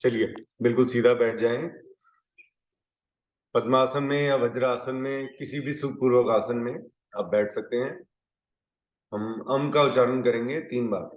चलिए बिल्कुल सीधा बैठ जाएं। पद्मासन में या वज्रासन में, किसी भी सुखपूर्वक आसन में आप बैठ सकते हैं। हम का उच्चारण करेंगे 3 बार।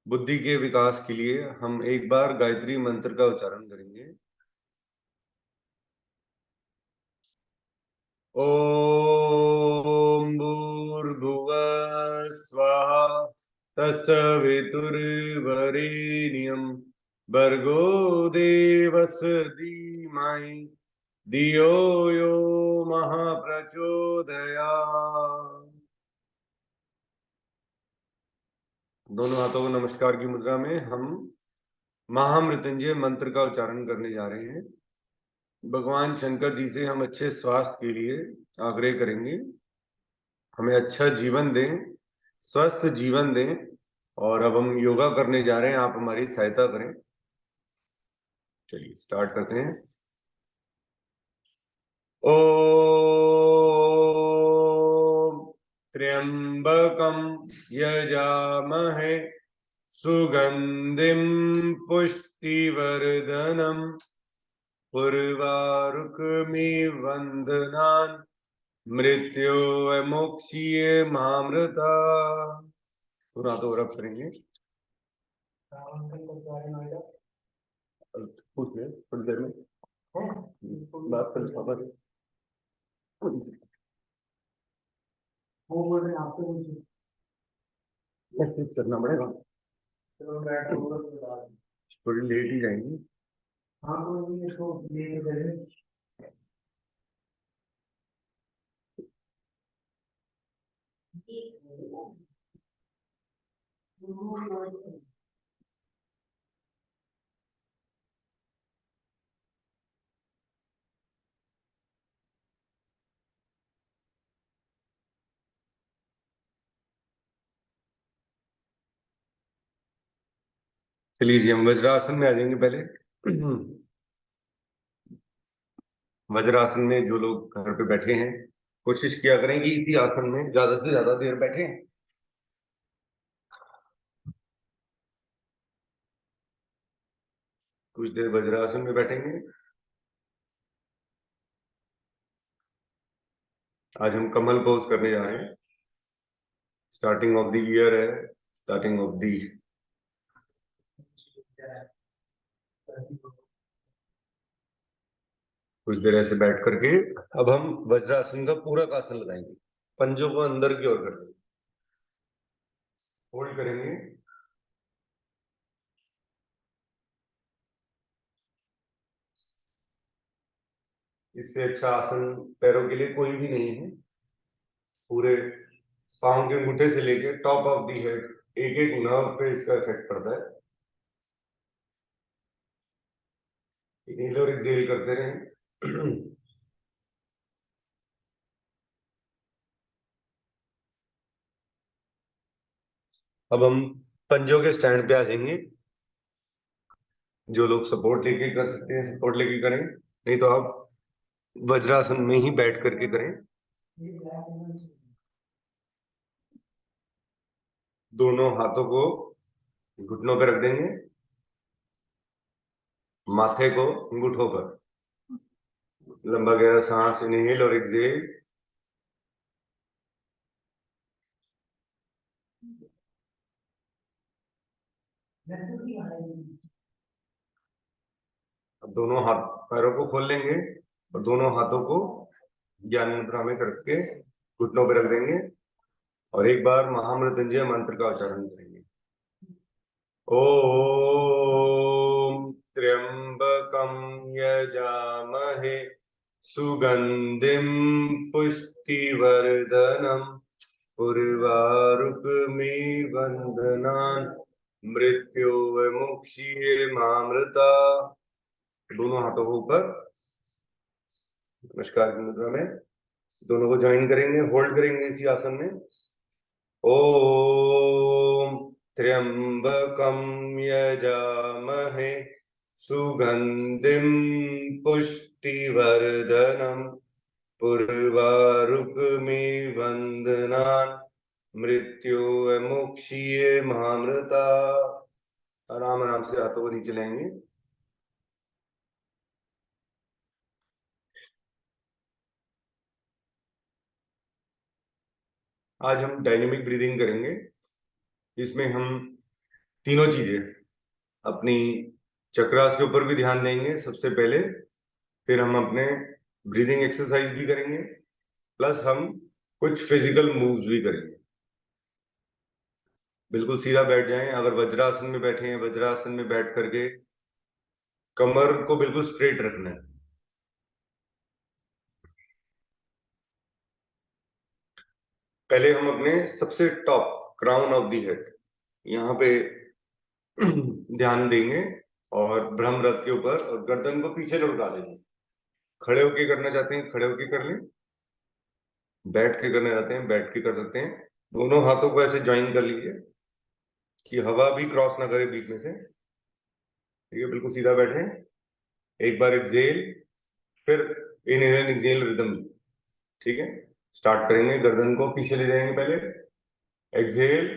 बुद्धि के विकास के लिए हम एक बार गायत्री मंत्र का उच्चारण करेंगे। ओम भूर्भुवः स्वः तत्सवितुर्वरेण्यं भर्गो देवस्य धीमहि धियो यो महाप्रचोदयात्। दोनों हाथों को नमस्कार की मुद्रा में हम महामृत्युंजय मंत्र का उच्चारण करने जा रहे हैं। भगवान शंकर जी से हम अच्छे स्वास्थ्य के लिए आग्रह करेंगे, हमें अच्छा जीवन दें, स्वस्थ जीवन दें। और अब हम योगा करने जा रहे हैं, आप हमारी सहायता करें। चलिए स्टार्ट करते हैं। ओम त्र्यंबकं यजामहे सुगंधिं पुष्टिवर्धनम् उर्वारुकमिव बन्धनान् मृत्योर्मुक्षीये मामृता। पूरा तो रब करेंगे। पूछ ले थोड़ी देर में बात कर पापा से। वो बोल रहे हैं आपको मैसेज करना पड़ेगा। चलो थोड़ी लेट ही जाएंगे। हाँ तो इसको लेट करें। चलिए जी हम वज्रासन में आ जाएंगे पहले। वज्रासन में जो लोग घर पे बैठे हैं, कोशिश किया करें कि इसी आसन में ज्यादा से ज्यादा देर बैठे। कुछ देर वज्रासन में बैठेंगे। आज हम कमल पोज करने जा रहे हैं। स्टार्टिंग ऑफ द ईयर है, स्टार्टिंग ऑफ द कुछ देर ऐसे बैठ करके अब हम वज्रासन का पूरा आसन लगाएंगे। पंजों को अंदर की ओर कर देंगे, होल्ड करेंगे। इससे अच्छा आसन पैरों के लिए कोई भी नहीं है। पूरे पांव के अंगूठे से लेके टॉप ऑफ दी हेड एक एक नर्व पे इसका इफेक्ट पड़ता है। इनहेल और एक्सहेल करते रहें। अब हम पंजों के स्टैंड पे आ जाएंगे। जो लोग सपोर्ट लेके कर सकते हैं सपोर्ट लेके करें, नहीं तो आप वज्रासन में ही बैठ करके करें। दोनों हाथों को घुटनों पे रख देंगे। माथे को अंगूठों पर। लंबा गहरा सांस इनहेल और एक्सहेल। अब दोनों हाथ पैरों को खोल लेंगे और दोनों हाथों को ज्ञान मुद्रा में करके घुटनों पर रख देंगे और एक बार महामृत्युंजय मंत्र का उच्चारण करेंगे। ओम त्र्यंबकं यजामहे सुगंधिं पुष्टिवर्धनम् उर्वारुकमिव बन्धनान् मृत्योर्मुक्षीयमामृता। दोनों हाथों को ऊपर नमस्कार की मुद्रा में दोनों को ज्वाइन करेंगे, होल्ड करेंगे इसी आसन में। ओम त्र्यंबकं यजामहे सुगंधिं पुष्टिवर्धनम् उर्वारुकमिव बन्धनान् मृत्योर्मुक्षीयमामृता। आराम आराम से हाथों को नीचे लाएंगे। आज हम डायनेमिक ब्रीदिंग करेंगे। इसमें हम तीनों चीजें अपनी चक्रास के ऊपर भी ध्यान देंगे सबसे पहले, फिर हम अपने ब्रीदिंग एक्सरसाइज भी करेंगे, प्लस हम कुछ फिजिकल मूव्स भी करेंगे। बिल्कुल सीधा बैठ जाएं। अगर वज्रासन में बैठे हैं, वज्रासन में बैठ करके कमर को बिल्कुल स्ट्रेट रखना है। पहले हम अपने सबसे top crown of the head यहाँ पे ध्यान देंगे और ब्रह्म रथ के ऊपर, और गर्दन को पीछे लुढ़का लेंगे। खड़े होके करना चाहते हैं खड़े होके कर लें, बैठ के करना चाहते हैं बैठ के कर सकते हैं। दोनों हाथों को ऐसे ज्वाइन कर लीजिए कि हवा भी क्रॉस ना करे बीच में से। ठीक है, बिल्कुल सीधा बैठे। एक बार एक्सहेल, फिर इनहेल एक्सहेल रिदम। ठीक है, स्टार्ट करेंगे। गर्दन को पीछे ले जाएंगे पहले, एक्सहेल,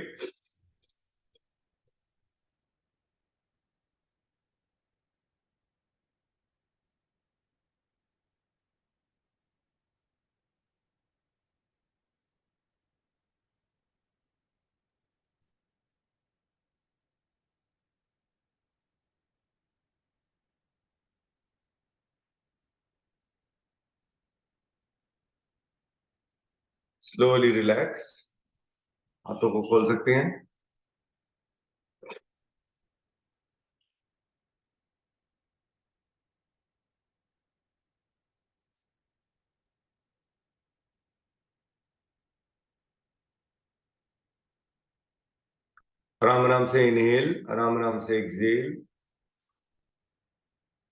स्लोली रिलैक्स। हाथों को खोल सकते हैं। आराम आराम से इनहेल, आराम आराम से एक्सहेल।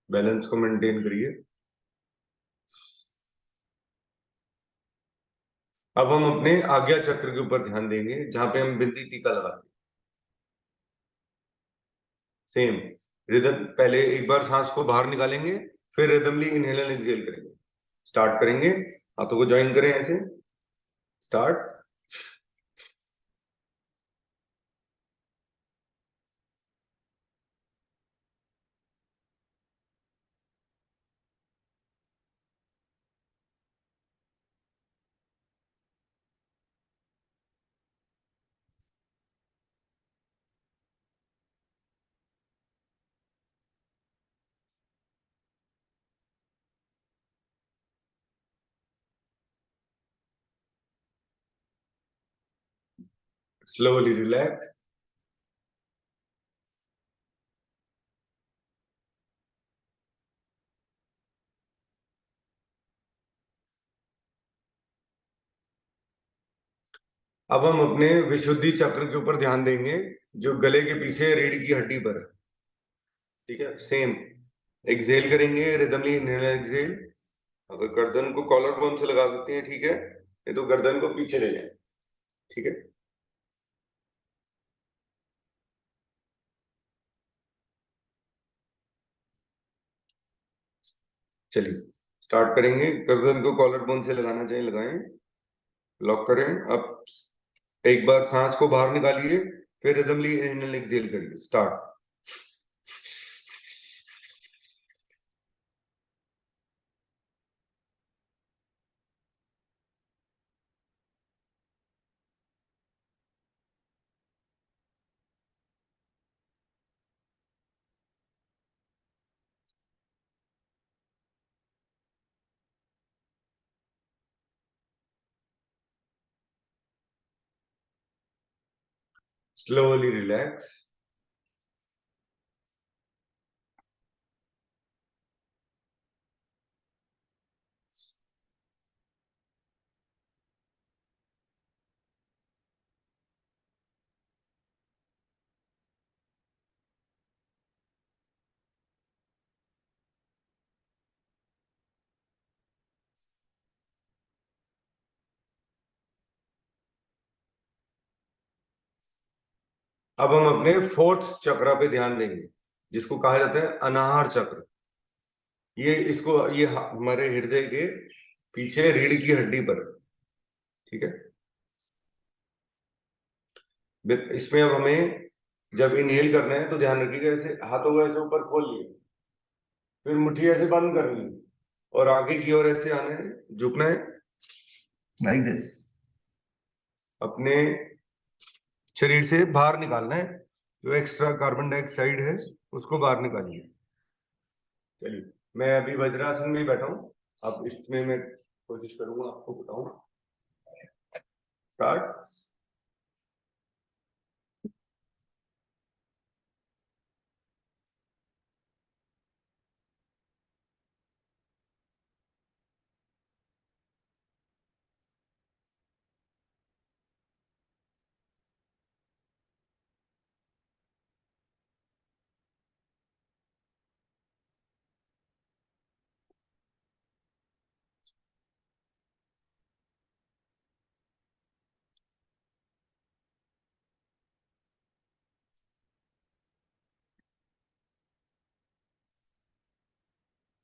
बैलेंस को मेंटेन करिए। अब हम अपने आज्ञा चक्र के ऊपर ध्यान देंगे, जहां पे हम बिंदी टीका लगाते हैं। सेम रिदम, पहले एक बार सांस को बाहर निकालेंगे, फिर रिदमली इनहेल एंड एक्सहेल करेंगे। स्टार्ट करेंगे, हाथों को ज्वाइन करें ऐसे। स्टार्ट। Slowly relax. अब हम अपने विशुद्धि चक्र के ऊपर ध्यान देंगे, जो गले के पीछे रीढ़ की हड्डी पर है। ठीक है, सेम एक्सहेल करेंगे, रिदमली इनहेल एक्सहेल। अगर गर्दन को कॉलर बोन से लगा सकते हैं ठीक है, नहीं तो गर्दन को पीछे ले जाए। ठीक है, चलिए स्टार्ट करेंगे। गर्दन को कॉलर बोन से लगाना चाहिए लगाएं, लॉक करें। अब एक बार सांस को बाहर निकालिए, फिर रिदमली इनहेल एक्सहेल करिए। स्टार्ट। Slowly relax. अब हम अपने फोर्थ चक्र पे ध्यान देंगे, जिसको कहा जाता है अनाहर चक्र। ये हमारे हृदय के पीछे रीढ़ की हड्डी पर, ठीक है। इसमें अब हमें जब इनहेल करना है तो ध्यान रखिएगा, ऐसे हाथों को ऐसे ऊपर खोल लिए, फिर मुट्ठी ऐसे बंद करनी है और आगे की ओर ऐसे आना है, झुकना है लाइक दिस। अपने शरीर से बाहर निकालना है, जो एक्स्ट्रा कार्बन डाइऑक्साइड है उसको बाहर निकालिए। चलिए, मैं अभी वज्रासन में बैठा हूँ, अब इसमें मैं कोशिश करूंगा आपको बताऊं। स्टार्ट।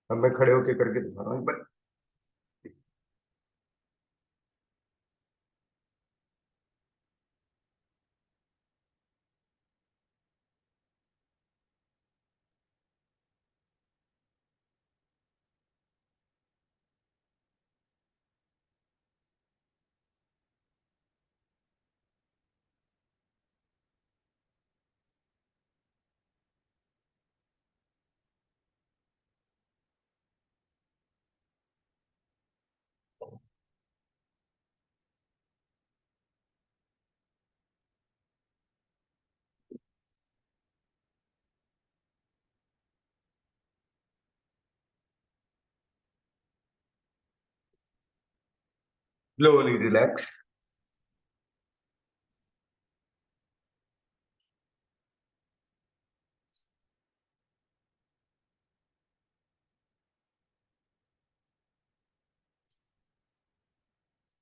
अब मैं खड़े होके करके दिखा रहा हूँ, बट स्लोली रिलैक्स।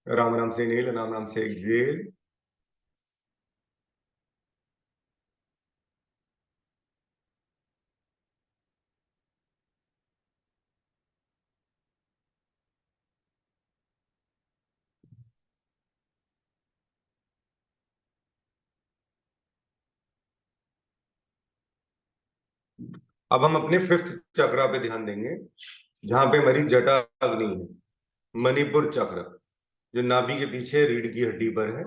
राम नाम से इनहेल, राम नाम से एक्सहेल। अब हम अपने फिफ्थ चक्र पे ध्यान देंगे, जहां पे हमारी जटा अग्नि है, मणिपुर चक्र, जो नाभि के पीछे रीढ़ की हड्डी पर है।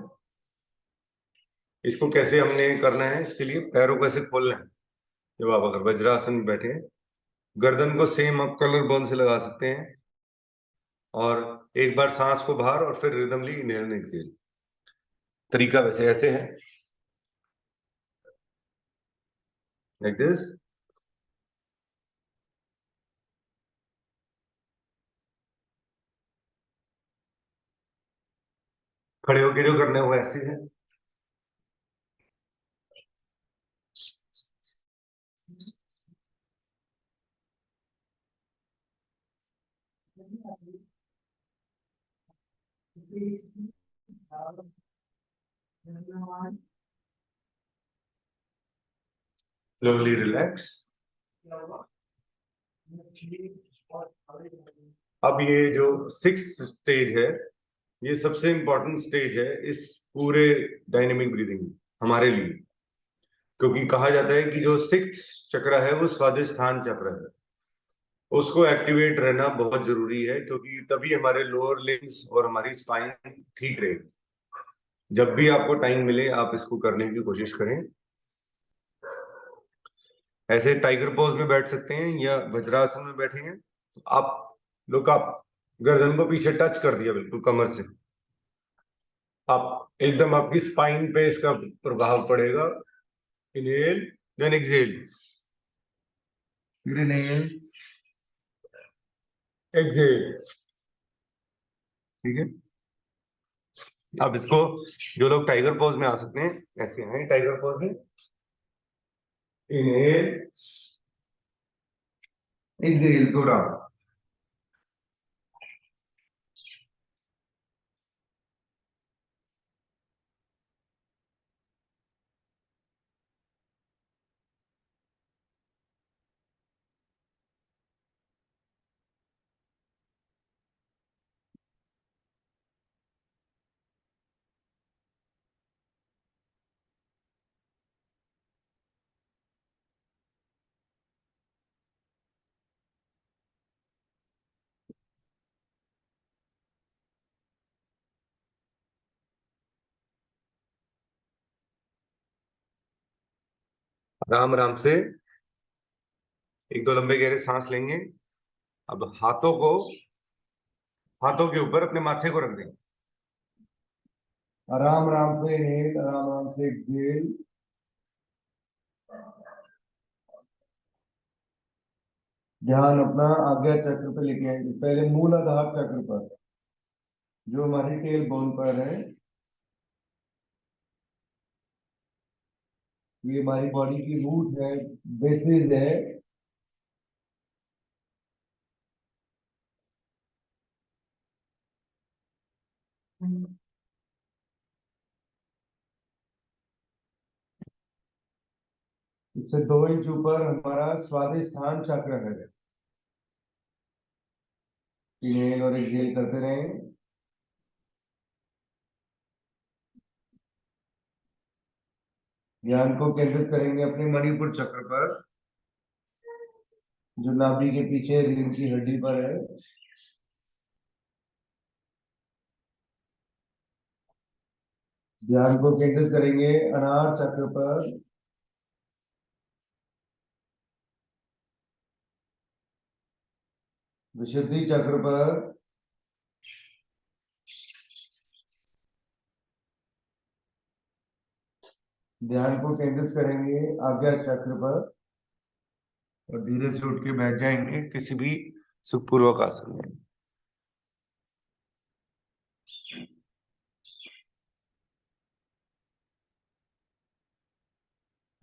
इसको कैसे हमने करना है, इसके लिए पैरों को ऐसे खोलना है। जब आप अगर वज्रासन में बैठे हैं, गर्दन को सेम आप कलर बॉल से लगा सकते हैं, और एक बार सांस को बाहर और फिर रिदमली इनहेल एक्सहेल। तरीका वैसे ऐसे है, लाइक दिस। खड़े होके जो करने हुए ऐसे है। Slowly relax. अब ये जो सिक्स स्टेज है, ये सबसे इंपॉर्टेंट स्टेज है इस पूरे डायनेमिक ब्रीदिंग हमारे लिए, क्योंकि कहा जाता है कि जो सिक्स चक्र है वो स्वादिष्ठान चक्र है, उसको एक्टिवेट रहना बहुत जरूरी है, क्योंकि तभी हमारे लोअर लिम्स और हमारी स्पाइन ठीक रहेगी। जब भी आपको टाइम मिले आप इसको करने की कोशिश करें। ऐसे टाइगर पोज में बैठ सकते हैं या वज्रासन में बैठे हैं, आप लुक अप, गर्दन को पीछे टच कर दिया बिल्कुल कमर से, आप एकदम आपकी स्पाइन पे इसका प्रभाव पड़ेगा। इनहेल देन एक्सहेल, फिर इनहेल एक्सहेल। ठीक है, अब इसको जो लोग टाइगर पोज में आ सकते हैं ऐसे हैं, टाइगर पोज में इनहेल एक्सहेल दो राउंड। आराम आराम से एक दो लंबे गहरे सांस लेंगे। अब हाथों के ऊपर अपने माथे को रख देंगे। आराम आराम से इनहेल, आराम आराम से एक्सहेल। ध्यान अपना आज्ञा चक्र पे लेके आएंगे, पहले मूलाधार चक्र पर जो हमारी टेल बोन पर है। ये हमारी बॉडी की रूट है, बेसिस है। इससे 2 इंच ऊपर हमारा स्वादिष्ठान चक्र है। इनहेल और एक्सहेल करते रहें। ध्यान को केंद्रित करेंगे अपने मणिपुर चक्र पर जो नाभि के पीछे रीढ़ की हड्डी पर है। ध्यान को केंद्रित करेंगे अनार चक्र पर, विशुद्धि चक्र पर। ध्यान को केंद्रित करेंगे आज्ञा चक्र पर और धीरे से उठ के बैठ जाएंगे किसी भी सुखपूर्वक आसन में।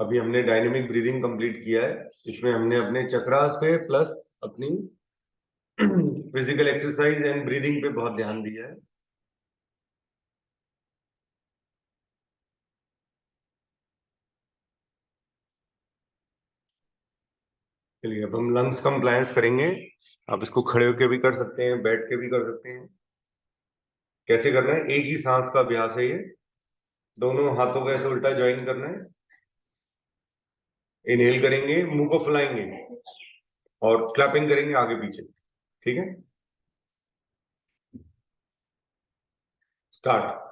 अभी हमने डायनेमिक ब्रीदिंग कंप्लीट किया है। इसमें हमने अपने चक्रास पे प्लस अपनी फिजिकल एक्सरसाइज एंड ब्रीदिंग पे बहुत ध्यान दिया है। चलिए अब हम लंग्स कंप्लायंस करेंगे। आप इसको खड़े होकर भी कर सकते हैं, बैठ के भी कर सकते हैं। कैसे करना है, एक ही सांस का अभ्यास है ये। दोनों हाथों को ऐसे उल्टा ज्वाइन करना है। इनहेल करेंगे, मुंह को फुलाएंगे और क्लैपिंग करेंगे आगे पीछे। ठीक है, स्टार्ट।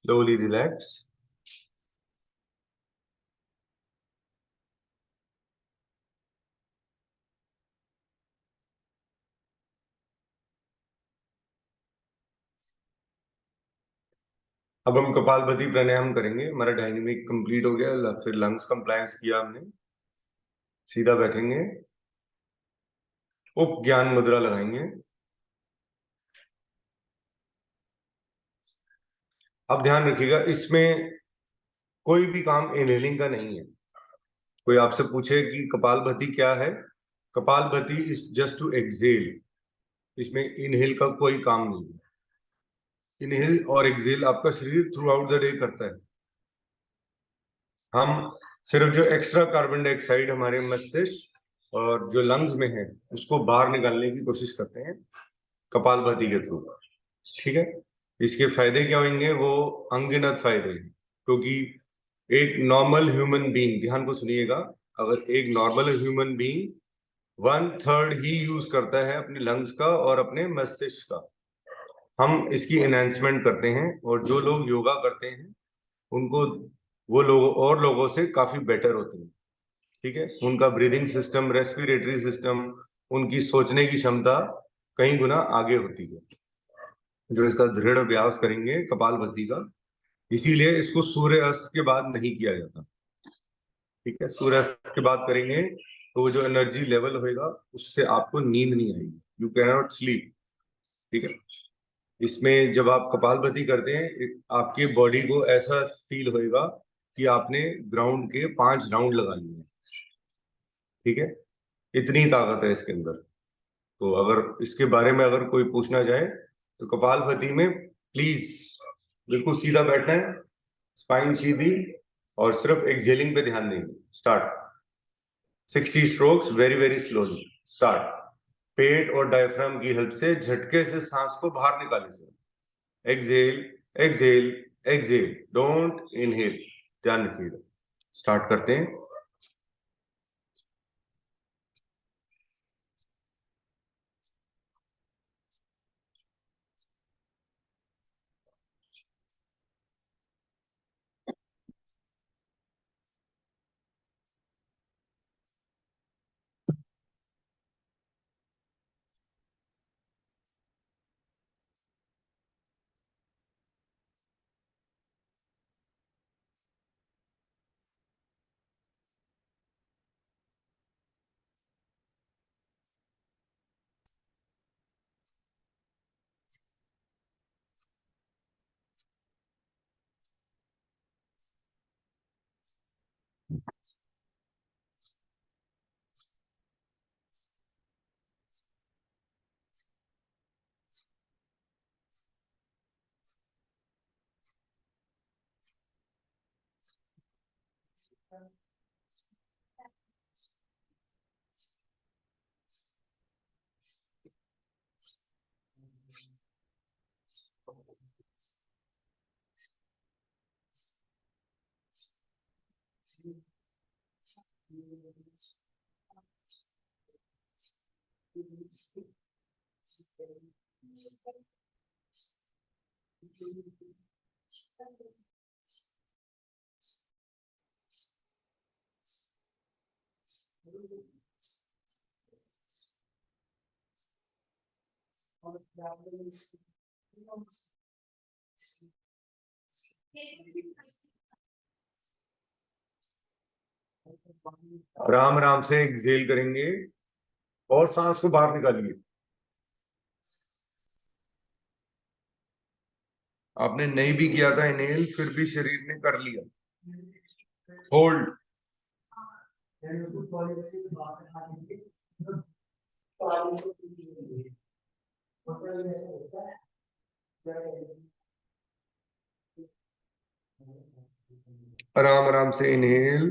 Slowly relax. अब हम कपालभाति प्राणायाम करेंगे। हमारा डायनेमिक कंप्लीट हो गया, फिर लंग्स कंप्लायंस किया हमने। सीधा बैठेंगे, उप ज्ञान मुद्रा लगाएंगे। अब ध्यान रखिएगा, इसमें कोई भी काम इनहेलिंग का नहीं है। कोई आपसे पूछे कि कपालभाति क्या है, Kapalbhati is just to exhale. इसमें इनहेल का कोई काम नहीं है। इनहेल और एक्सहेल आपका शरीर थ्रू आउट द डे करता है। हम सिर्फ जो एक्स्ट्रा कार्बन डाइऑक्साइड हमारे मस्तिष्क और जो लंग्स में है उसको बाहर निकालने की कोशिश करते हैं कपालभाति के थ्रू। ठीक है, इसके फायदे क्या होंगे, वो अनगिनत फायदे हैं। क्योंकि एक नॉर्मल ह्यूमन बीइंग, ध्यान को सुनिएगा, अगर एक नॉर्मल ह्यूमन बीइंग 1/3 ही यूज करता है अपने लंग्स का और अपने मस्तिष्क का, हम इसकी एनहेंसमेंट करते हैं। और जो लोग योगा करते हैं उनको, वो लोग और लोगों से काफी बेटर होते हैं। ठीक है, उनका ब्रीदिंग सिस्टम, रेस्पिरेटरी सिस्टम, उनकी सोचने की क्षमता कई गुना आगे होती है। जो इसका दृढ़ अभ्यास करेंगे कपालभाति का, इसीलिए इसको सूर्य अस्त के बाद नहीं किया जाता। ठीक है, सूर्य अस्त के बाद करेंगे तो वो जो एनर्जी लेवल होएगा उससे आपको नींद नहीं आएगी, यू कैन नॉट स्लीप। ठीक है, इसमें जब आप कपालभाति करते हैं आपके बॉडी को ऐसा फील होएगा कि आपने ग्राउंड के 5 राउंड लगा लिए। ठीक है, इतनी ताकत है इसके अंदर। तो अगर इसके बारे में अगर कोई पूछना चाहे तो कपालभाति में प्लीज बिल्कुल सीधा बैठना है, स्पाइन सीधी, और सिर्फ एक्सेलिंग पे ध्यान देंगे। Start. 60 strokes, very very slowly. Start. पेट और डायफ्राम की हेल्प से झटके से सांस को बाहर निकाले से। Exhale, exhale, exhale, don't inhale. ध्यान रखिएगा। स्टार्ट करते हैं। आराम आराम से एक्सेल करेंगे और सांस को बाहर निकालिए। आपने नहीं भी किया था इनहेल, फिर भी शरीर ने कर लिया। होल्ड। आराम आराम से इनहेल,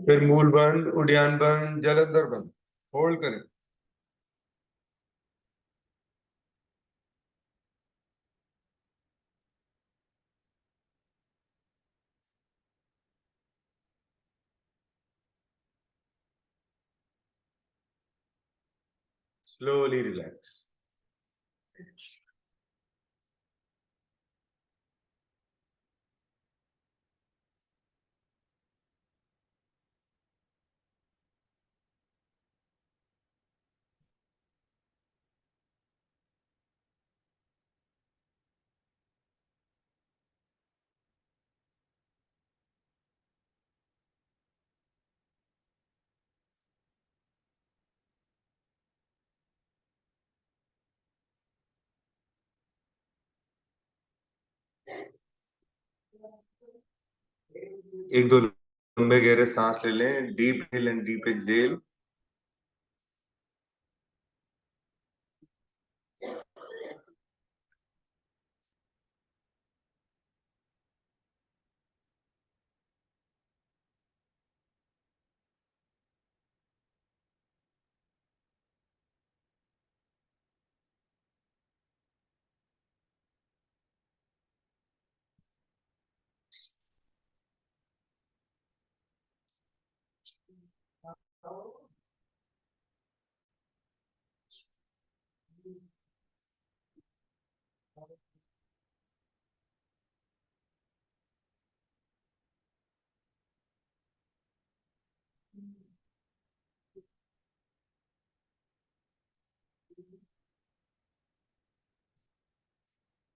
फिर मूल बंद, उद्यान बंद, जलंधर बंद। होल्ड करें। Slowly relax. एक दो लंबे गहरे सांस ले लें, deep inhale and deep exhale.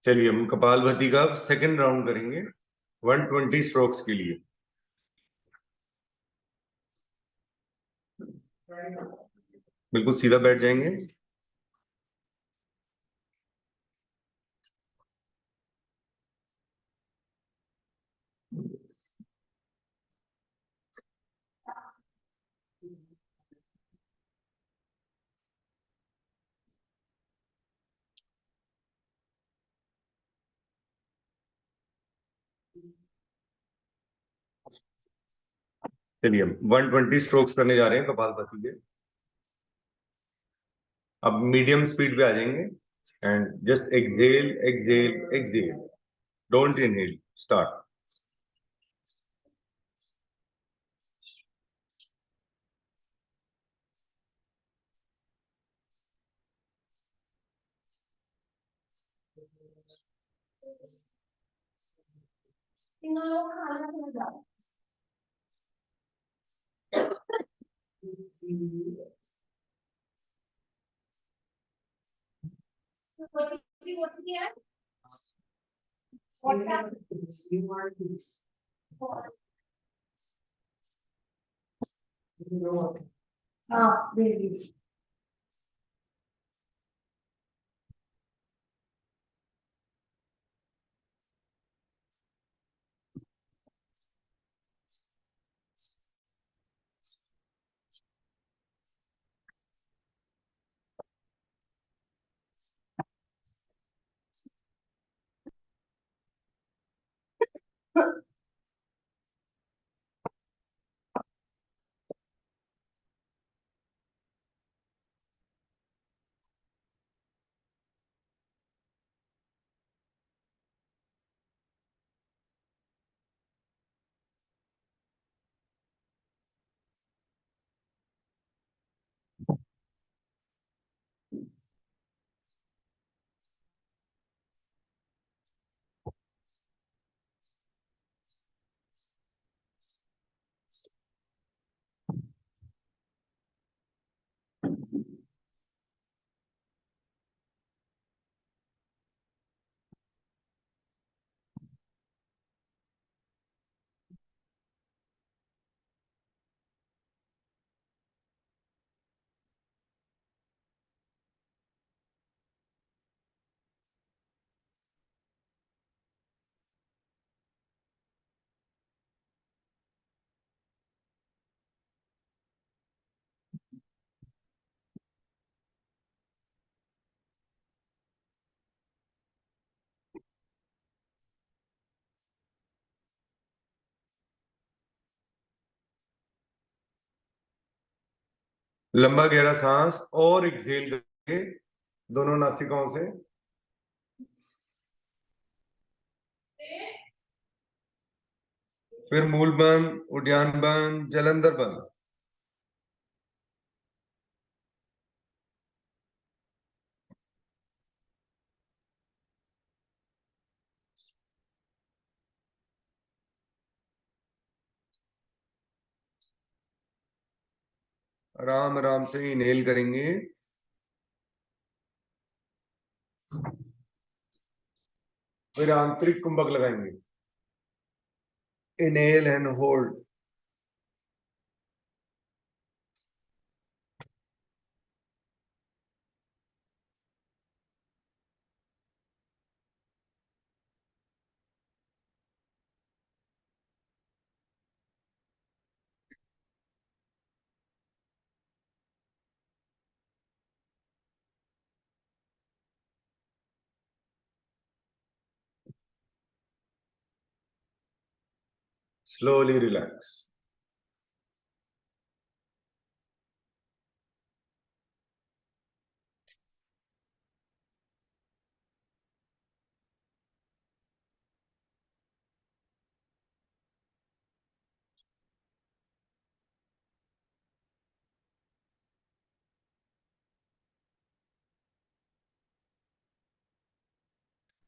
चलिए हम कपालभाति का सेकंड राउंड करेंगे 120 स्ट्रोक्स के लिए। बिल्कुल सीधा बैठ जाएंगे। चलिए हम 120 स्ट्रोक्स करने जा रहे हैं कपालभाति के। अब मीडियम स्पीड पे आ जाएंगे and just exhale exhale exhale, don't inhale. Start. हाँ, लंबा गहरा सांस और एक्सेल करके दोनों नासिकाओं से। फिर मूल बंद, उद्यान बंद, जलंधर बंद। आराम आराम से इनहेल करेंगे, फिर आंतरिक कुंभक लगाएंगे। Inhale and hold. Slowly relax.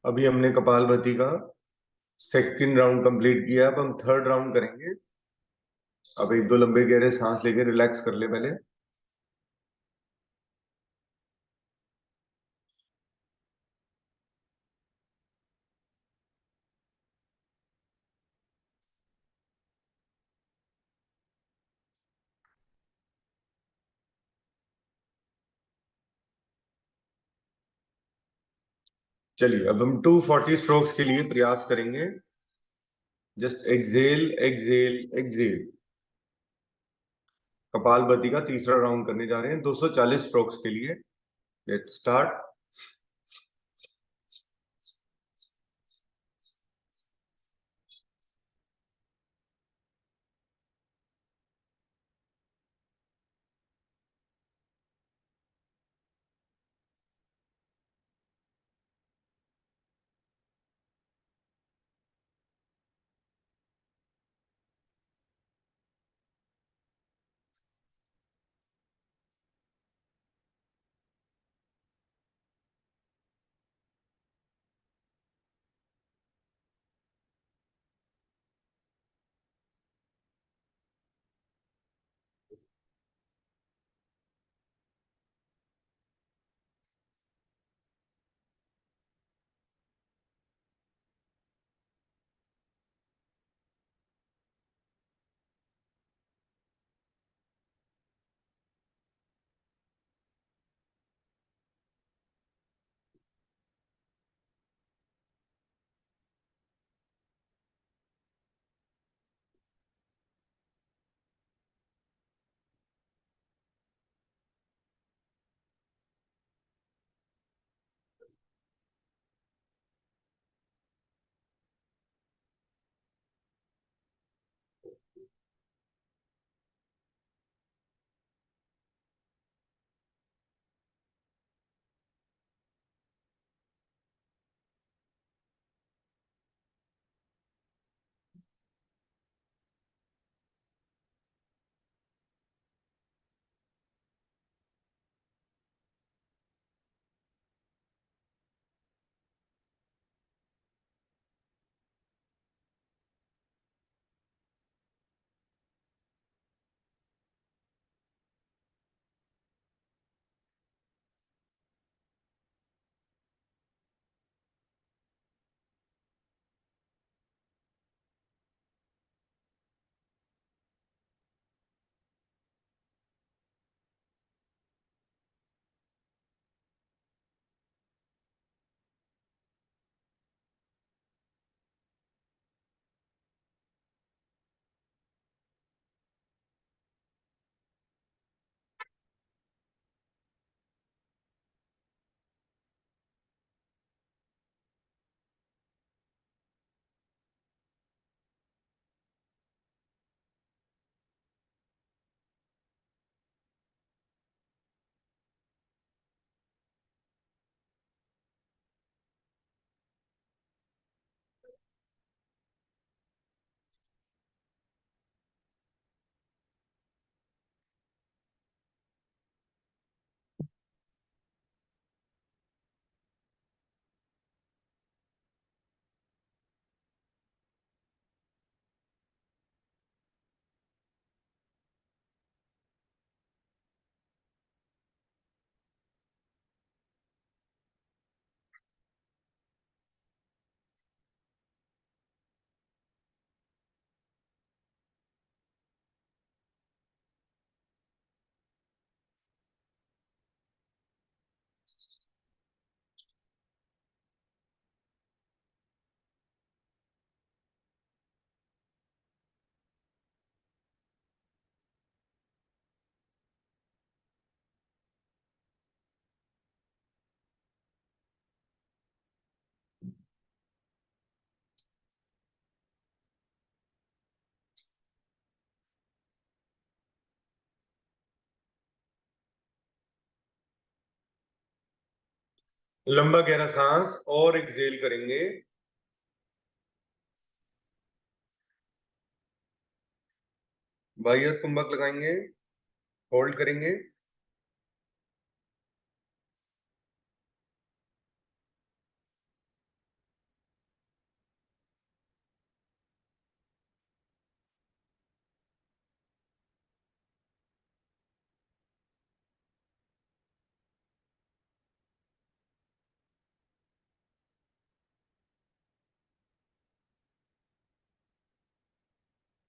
अभी हमने कपालभाति का सेकंड राउंड कंप्लीट किया, अब हम थर्ड राउंड करेंगे। अब एक दो लंबे गहरे सांस लेके रिलैक्स कर ले पहले। चलिए, अब हम 240 स्ट्रोक्स के लिए प्रयास करेंगे। Just exhale exhale exhale. Kapalbhati का तीसरा राउंड करने जा रहे हैं 240 स्ट्रोक्स के लिए। Let's start. लंबा गहरा सांस और एक्सेल करेंगे। बाह्य कुंभक लगाएंगे, होल्ड करेंगे।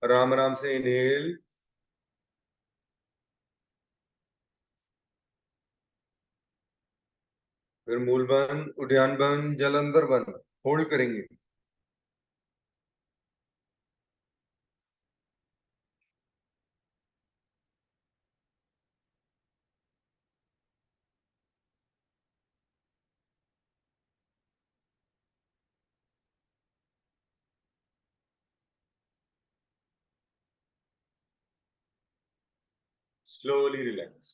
आराम आराम से इनहेल, फिर मूल बंद, उद्यान बंद, जलंधर बंद, होल्ड करेंगे। Slowly relax.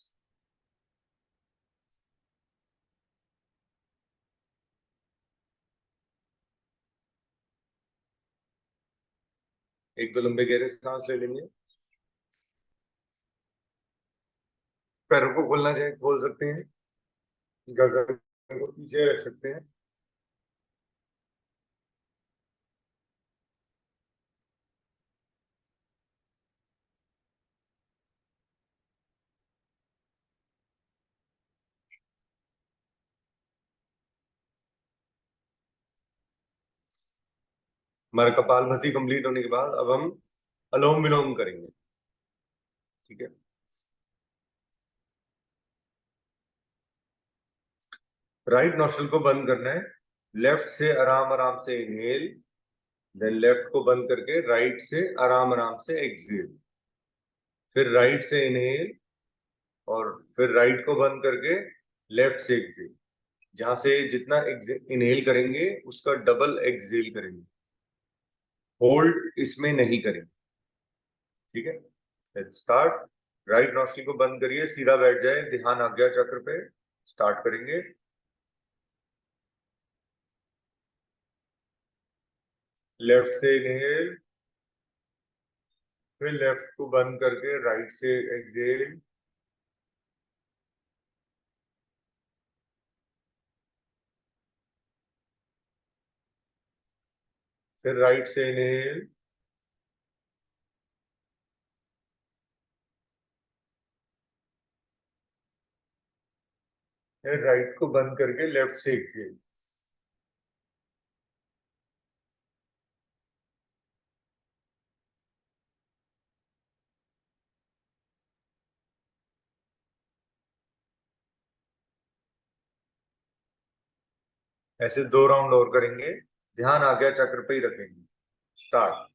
एक दो लंबे गहरे सांस ले लेंगे। पैरों को खोलना चाहे खोल सकते हैं, गर्दन को पीछे रख सकते हैं। हमारा कपालभाति कंप्लीट होने के बाद अब हम अनुलोम विलोम करेंगे। ठीक है, राइट नोस्ट्रल को बंद करना है, लेफ्ट से आराम आराम से इनहेल, देन लेफ्ट को बंद करके राइट से आराम आराम से एक्सहेल, फिर राइट से इनहेल और फिर राइट को बंद करके लेफ्ट से एक्सहेल। जहां से जितना इनहेल करेंगे उसका डबल एक्सहेल करेंगे, होल्ड इसमें नहीं करेंगे। ठीक है, लेट्स स्टार्ट। राइट नोस्ट्रल को बंद करिए, सीधा बैठ जाए, ध्यान आज्ञा चक्र पे। स्टार्ट करेंगे। लेफ्ट से इनहेल, फिर लेफ्ट को बंद करके राइट से एक्सहेल, फिर राइट से इनहेल, फिर राइट को बंद करके लेफ्ट से एक्सहेल। ऐसे 2 राउंड और करेंगे, ध्यान आज्ञा चक्र पे ही रखेंगे। स्टार्ट।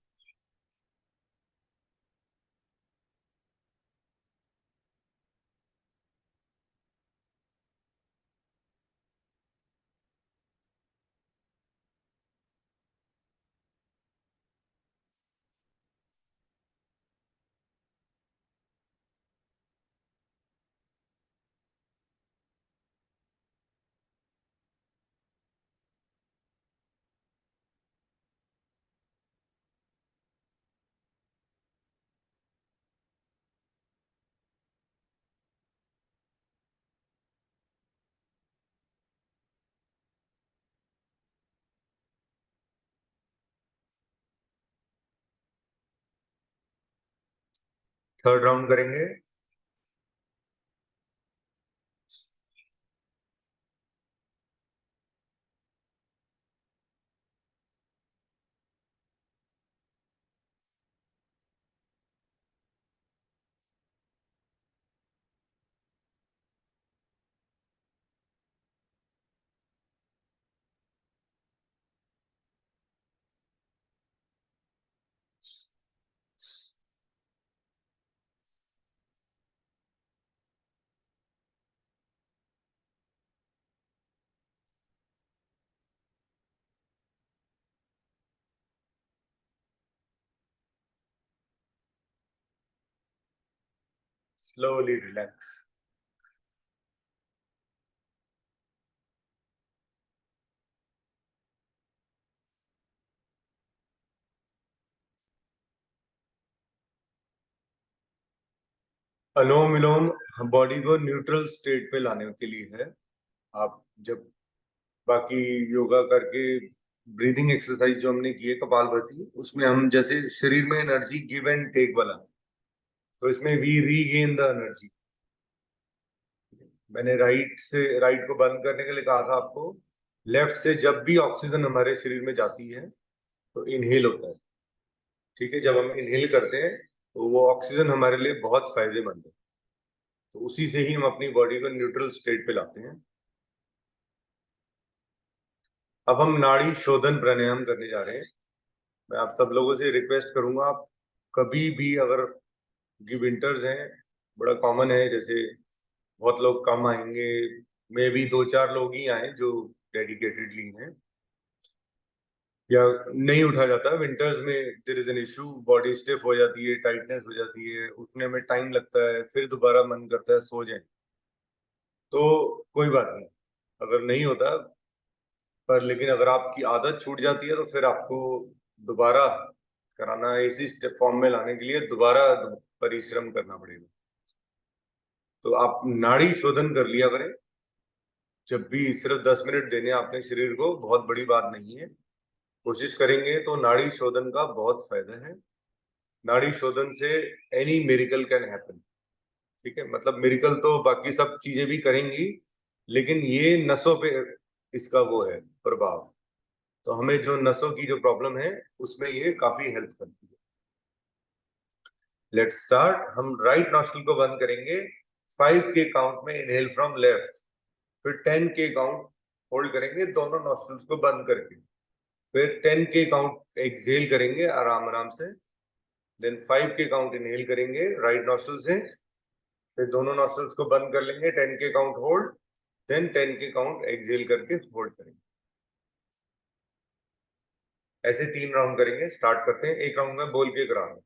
थर्ड राउंड करेंगे। Slowly relax. अनुलोम विलोम बॉडी को न्यूट्रल स्टेट पे लाने के लिए है। आप जब बाकी योगा करके ब्रीदिंग एक्सरसाइज जो हमने की है कपालभाति, उसमें हम जैसे शरीर में एनर्जी गिव एंड टेक वाला, तो इसमें वी रीगेन द एनर्जी। मैंने राइट को बंद करने के लिए कहा था आपको। लेफ्ट से जब भी ऑक्सीजन हमारे शरीर में जाती है तो इनहेल होता है, ठीक है, जब हम इनहेल करते हैं तो वो ऑक्सीजन हमारे लिए बहुत फायदेमंद है। तो उसी से ही हम अपनी बॉडी को न्यूट्रल स्टेट पे लाते हैं। अब हम नाड़ी शोधन प्राणायाम करने जा रहे हैं। मैं आप सब लोगों से रिक्वेस्ट करूंगा, आप कभी भी अगर विंटर्स हैं, बड़ा कॉमन है, जैसे बहुत लोग कम आएंगे, मे भी दो चार लोग ही आए जो डेडिकेटेडली हैं, या नहीं उठा जाता विंटर्स में, there is an issue, body stiff हो जाती है, टाइटनेस हो जाती है, उठने में टाइम लगता है, फिर दोबारा मन करता है सो जाए, तो कोई बात नहीं अगर नहीं होता, पर लेकिन अगर आपकी आदत छूट जाती है तो फिर आपको दोबारा कराना, इसी स्टेप फॉर्म में लाने के लिए दोबारा परिश्रम करना पड़ेगा। तो आप नाड़ी शोधन कर लिया करें जब भी, सिर्फ 10 मिनट देने आपने शरीर को, बहुत बड़ी बात नहीं है। कोशिश करेंगे तो नाड़ी शोधन का बहुत फायदा है। नाड़ी शोधन से एनी मिरेकल कैन हैपन। ठीक है, मतलब मिरेकल तो बाकी सब चीजें भी करेंगी, लेकिन ये नसों पे इसका वो है प्रभाव। तो हमें जो नसों की जो प्रॉब्लम है उसमें ये काफी हेल्प करती है। Let's start. हम राइट नॉस्ट्रल को बंद करेंगे 5 के काउंट में, इनहेल फ्रॉम लेफ्ट, फिर 10 के काउंट होल्ड करेंगे दोनों नॉस्ट्रल्स को बंद करके, फिर 10 के काउंट एक्सहेल करेंगे आराम आराम से, देन 5 के काउंट इनहेल करेंगे राइट नॉस्ट्रल से, फिर दोनों नॉस्ट्रल्स को बंद कर लेंगे, 10 के काउंट होल्ड, देन 10 के काउंट एक्सहेल करके होल्ड करेंगे। ऐसे 3 राउंड करेंगे। स्टार्ट करते हैं, एक राउंड में बोल के करा रहा हूं।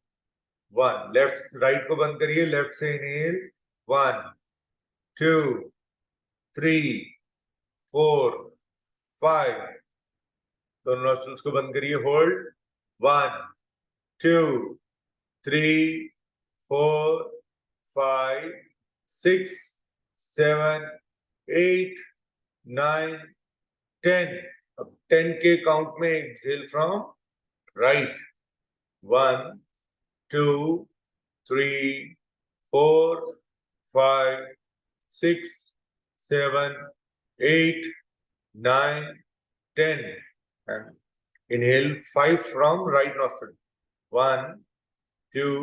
1, लेफ्ट राइट को बंद करिए, लेफ्ट से इनहेल, 1 2 3 4 5, दोनों नॉस्ट्रल्स को बंद करिए, होल्ड, 1 2 3 4 5 6 7 8 9 10। अब 10 के काउंट में exhale from right, 1 2 3 4 5 6 7 8 9 10, and inhale 5 from right nostril, 1 2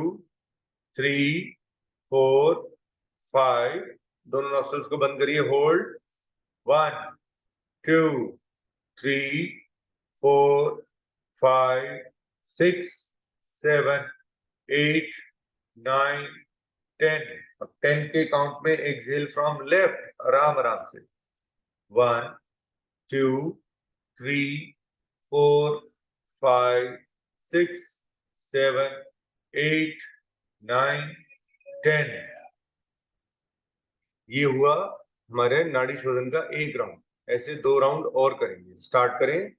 3 4 5, दोनों नॉस्ट्रल्स को बंद करिए, होल्ड, 1 2 3 4 5 6 7 8 9 10। अब 10 के काउंट में एक्सहेल फ्रॉम लेफ्ट, आराम आराम से, 1 2 3 4 5 6 7 8 9 10। ये हुआ हमारे नाड़ी शोधन का एक राउंड। ऐसे 2 राउंड और करेंगे। स्टार्ट करें।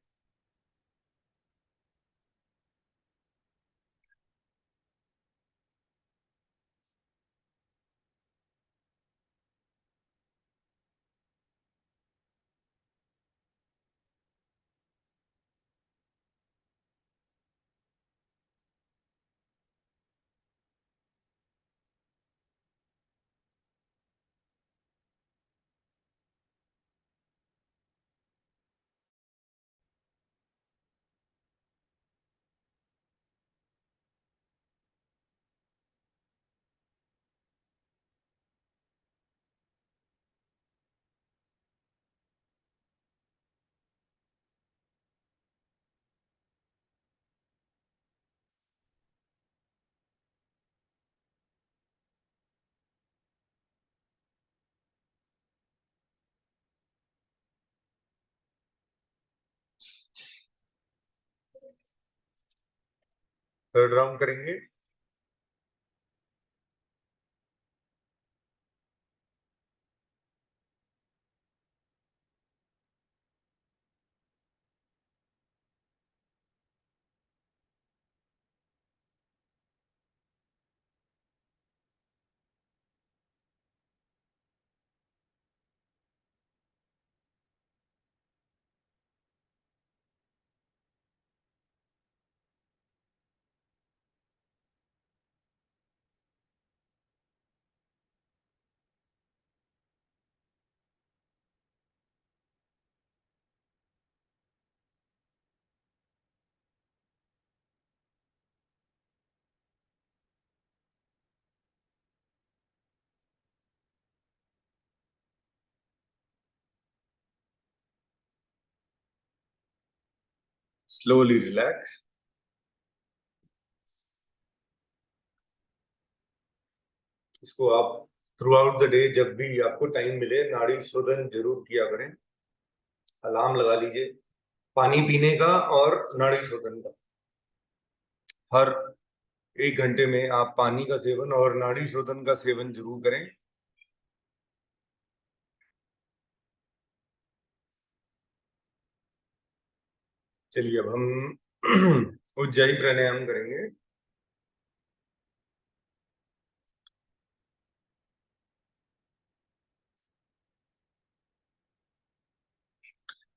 थर्ड राउंड करेंगे। Slowly relax. इसको आप थ्रू आउट द डे जब भी आपको टाइम मिले नाड़ी शोधन जरूर किया करें। अलार्म लगा लीजिए पानी पीने का और नाड़ी शोधन का। हर 1 घंटे में आप पानी का सेवन और नाड़ी शोधन का सेवन जरूर करें। चलिए अब हम उज्जाई प्राणायाम करेंगे।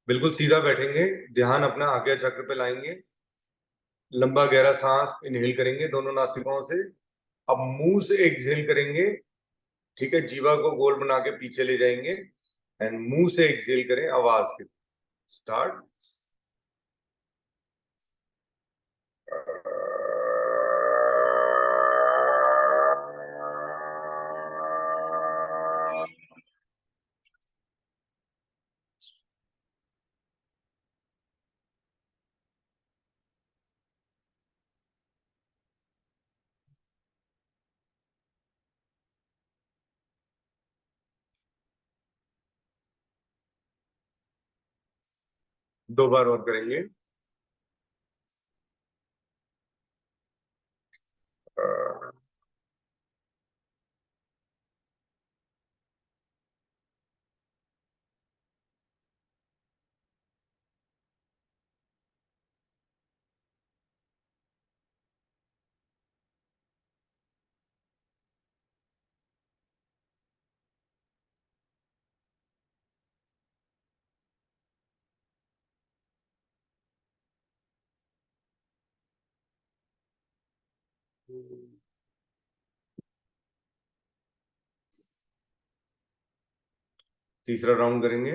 बिल्कुल सीधा बैठेंगे, ध्यान अपना आज्ञा चक्र पे लाएंगे। लंबा गहरा सांस इनहेल करेंगे दोनों नासिकाओं से। अब मुंह से एक्सहेल करेंगे। ठीक है, जीवा को गोल बना के पीछे ले जाएंगे एंड मुंह से एक्सहेल करें आवाज के। स्टार्ट। दो बार और करेंगे। तीसरा राउंड करेंगे।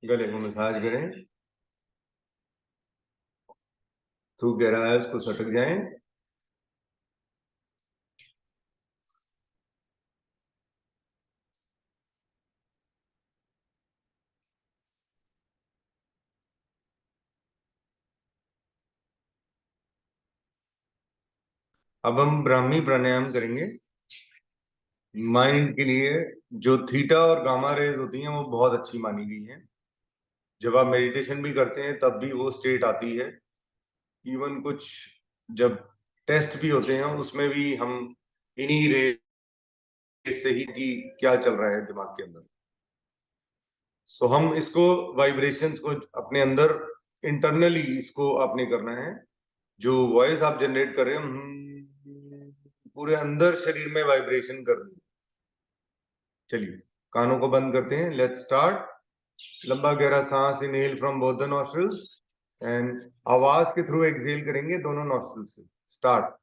गले को मसाज करें। थूक गहरा है उसको सटक जाएं। अब हम ब्राह्मी प्राणायाम करेंगे। माइंड के लिए जो थीटा और गामा रेज होती हैं वो बहुत अच्छी मानी गई हैं। जब आप मेडिटेशन भी करते हैं तब भी वो स्टेट आती है। इवन कुछ जब टेस्ट भी होते हैं उसमें भी हम इन्हीं रेज से ही कि क्या चल रहा है दिमाग के अंदर। सो हम इसको वाइब्रेशंस को अपने अंदर इंटरनली इसको आपने करना है। जो वॉइस आप जनरेट कर रहे हैं पूरे अंदर शरीर में वाइब्रेशन करनी है। चलिए कानों को बंद करते हैं। Let's start. लंबा गहरा सांस inhale from both the nostrils and आवाज के थ्रू एक्सहेल करेंगे दोनों नॉस्ट्रिल से। स्टार्ट।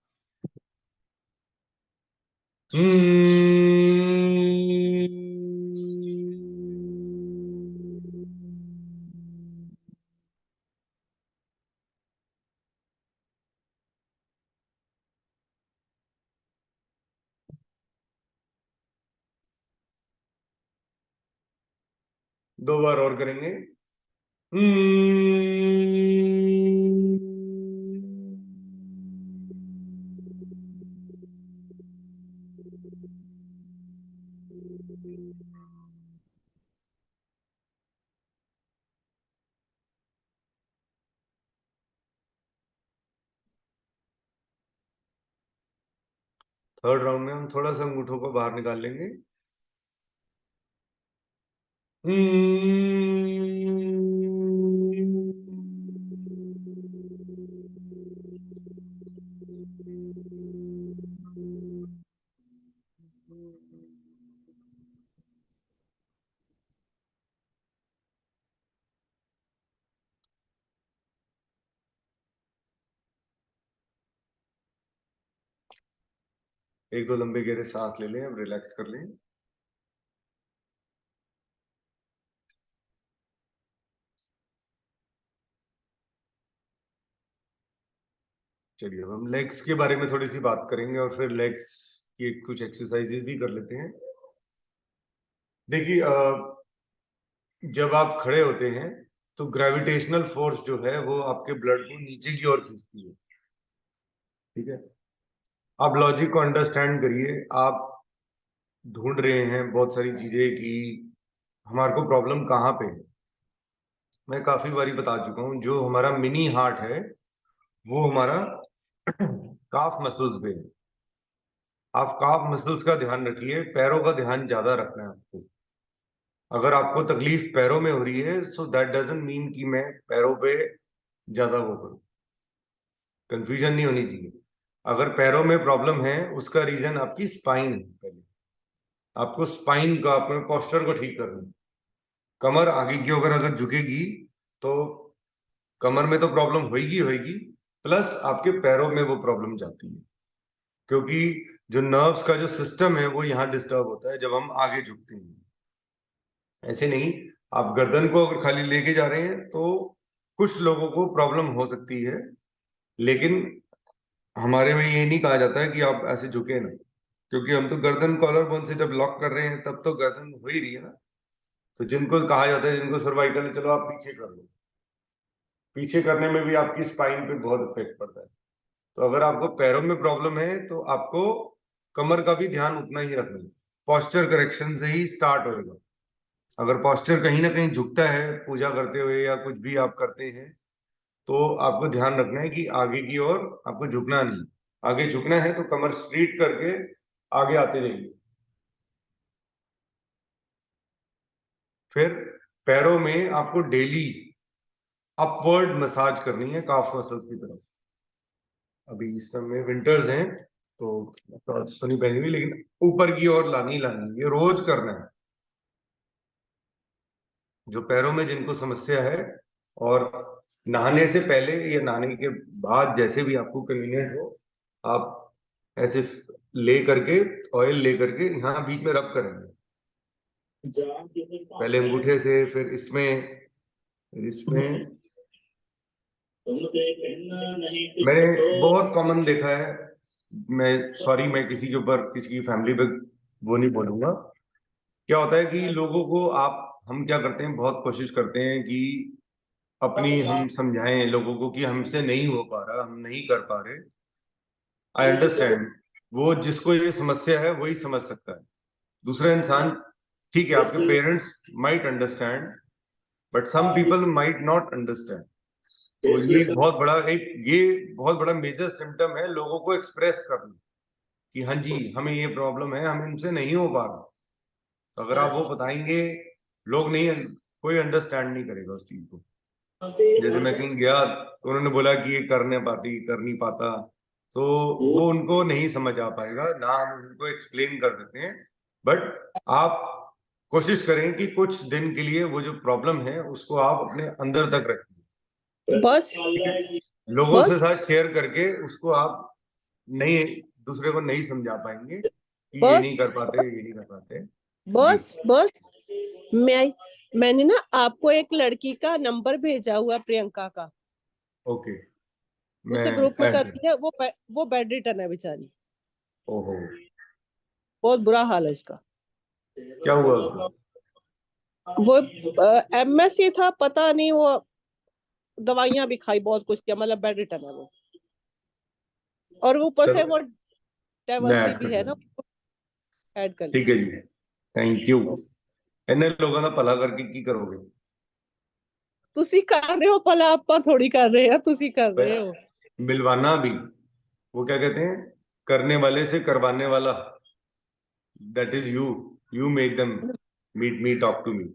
दो बार और करेंगे। थर्ड राउंड में हम थोड़ा सा अंगूठों को बाहर निकाल लेंगे। एक दो लंबे गहरे सांस ले लें, अब रिलैक्स कर लें। चलिए, अब हम लेग्स के बारे में थोड़ी सी बात करेंगे और फिर लेग्स की कुछ एक्सरसाइजेज भी कर लेते हैं। देखिए, जब आप खड़े होते हैं तो ग्रेविटेशनल फोर्स जो है वो आपके ब्लड को नीचे की ओर खींचती है। ठीक है, आप लॉजिक को अंडरस्टैंड करिए। आप ढूंढ रहे हैं बहुत सारी चीजें कि हमारे को प्रॉब्लम कहाँ पे है। मैं काफी बारी बता चुका हूँ, जो हमारा मिनी हार्ट है वो हमारा काफ मसल्स पे है। आप काफ मसल्स का ध्यान रखिए, पैरों का ध्यान ज्यादा रखना है आपको। अगर आपको तकलीफ पैरों में हो रही है, सो दैट डजंट मीन कि मैं पैरों पे ज्यादा वो करूं। कंफ्यूजन नहीं होनी चाहिए। अगर पैरों में प्रॉब्लम है, उसका रीजन आपकी स्पाइन है। पहले आपको स्पाइन का, अपने पोस्चर को ठीक करना है। कमर आगे की अगर झुकेगी तो कमर में तो प्रॉब्लम होगी होगी, प्लस आपके पैरों में वो प्रॉब्लम जाती है, क्योंकि जो नर्व्स का जो सिस्टम है वो यहाँ डिस्टर्ब होता है जब हम आगे झुकते हैं। ऐसे नहीं, आप गर्दन को अगर खाली लेके जा रहे हैं तो कुछ लोगों को प्रॉब्लम हो सकती है, लेकिन हमारे में ये नहीं कहा जाता है कि आप ऐसे झुके ना, क्योंकि हम तो गर्दन कॉलर बोन से जब लॉक कर रहे हैं तब तो गर्दन हो ही रही है ना। तो जिनको कहा जाता है, जिनको सर्वाइकल है, चलो आप पीछे कर लो। पीछे करने में भी आपकी स्पाइन पे बहुत इफेक्ट पड़ता है। तो अगर आपको पैरों में प्रॉब्लम है तो आपको कमर का भी ध्यान उतना ही रखना है। पॉस्चर करेक्शन से ही स्टार्ट होएगा। अगर पॉस्चर कहीं ना कहीं झुकता है पूजा करते हुए या कुछ भी आप करते हैं, तो आपको ध्यान रखना है कि आगे की ओर आपको झुकना नहीं। आगे झुकना है तो कमर स्ट्रेट करके आगे आते जाइए। फिर पैरों में आपको डेली अपवर्ड मसाज करनी है, काफ मसल्स की तरफ। अभी इस समय विंटर्स हैं तो सुनी पहनी हुई, लेकिन ऊपर की ओर लानी लानी, ये रोज करना है। जो पैरों में जिनको समस्या है, और नहाने से पहले या नहाने के बाद जैसे भी आपको कन्वीनियंट हो, आप ऐसे ले करके, ऑयल ले करके यहाँ बीच में रब करेंगे। पहले अंगूठे से, फिर इसमें, इसमें। मैंने बहुत कॉमन देखा है, मैं सॉरी, मैं किसी के ऊपर, किसी की फैमिली पे वो नहीं बोलूंगा। क्या होता है कि लोगों को आप, हम क्या करते हैं, बहुत कोशिश करते हैं कि अपनी हम समझाएं लोगों को कि हमसे नहीं हो पा रहा, हम नहीं कर पा रहे। आई अंडरस्टैंड, वो जिसको ये समस्या है वही समझ सकता है। दूसरा इंसान, ठीक है, आपके parents might understand, but some people might not understand. तो ये बहुत बड़ा मेजर सिम्टम है लोगों को एक्सप्रेस करना कि हाँ जी, हमें ये प्रॉब्लम है, हम इनसे नहीं हो पा रहा। तो अगर आप वो बताएंगे, लोग नहीं, कोई अंडरस्टैंड नहीं करेगा उस चीज को। जैसे मैं कहीं गया तो उन्होंने बोला कि ये कर नहीं पाता, तो वो उनको नहीं समझ आ पाएगा ना, हम उनको एक्सप्लेन कर देते हैं। बट आप कोशिश करें कि कुछ दिन के लिए वो जो प्रॉब्लम है उसको आप अपने अंदर तक रखिए, बस लोगों से साथ शेयर करके उसको आप नहीं, दूसरे को नहीं समझा पाएंगे कि ये नहीं कर पाते, ये नहीं कर पाते। बस मैंने ना आपको एक लड़की का नंबर भेजा हुआ, प्रियंका का। ओके, उसे ग्रुप में कर दिया। वो बेड रिटर्न है बेचारी। ओहो, बहुत बुरा हाल है उसका। क्या हुआ उसको? वो MS ही था, पता नहीं, वो दवाइयां भी खाई, बहुत कुछ किया, मतलब बेड रिटर्न है वो। और ऊपर से वो डाइवर्सी भी है ना, ऐड कर ठीक है जी, थैंक यू। इन्हें लोगों ने भला करके की करोगे? तुसी कर रहे हो भला, आपा थोड़ी कर रहे हैं, तुसी कर रहे हो। मिलवाना भी, वो क्या कहते हैं, करने वाले से करवाने वाला, that is you. You make them meet me, talk to me.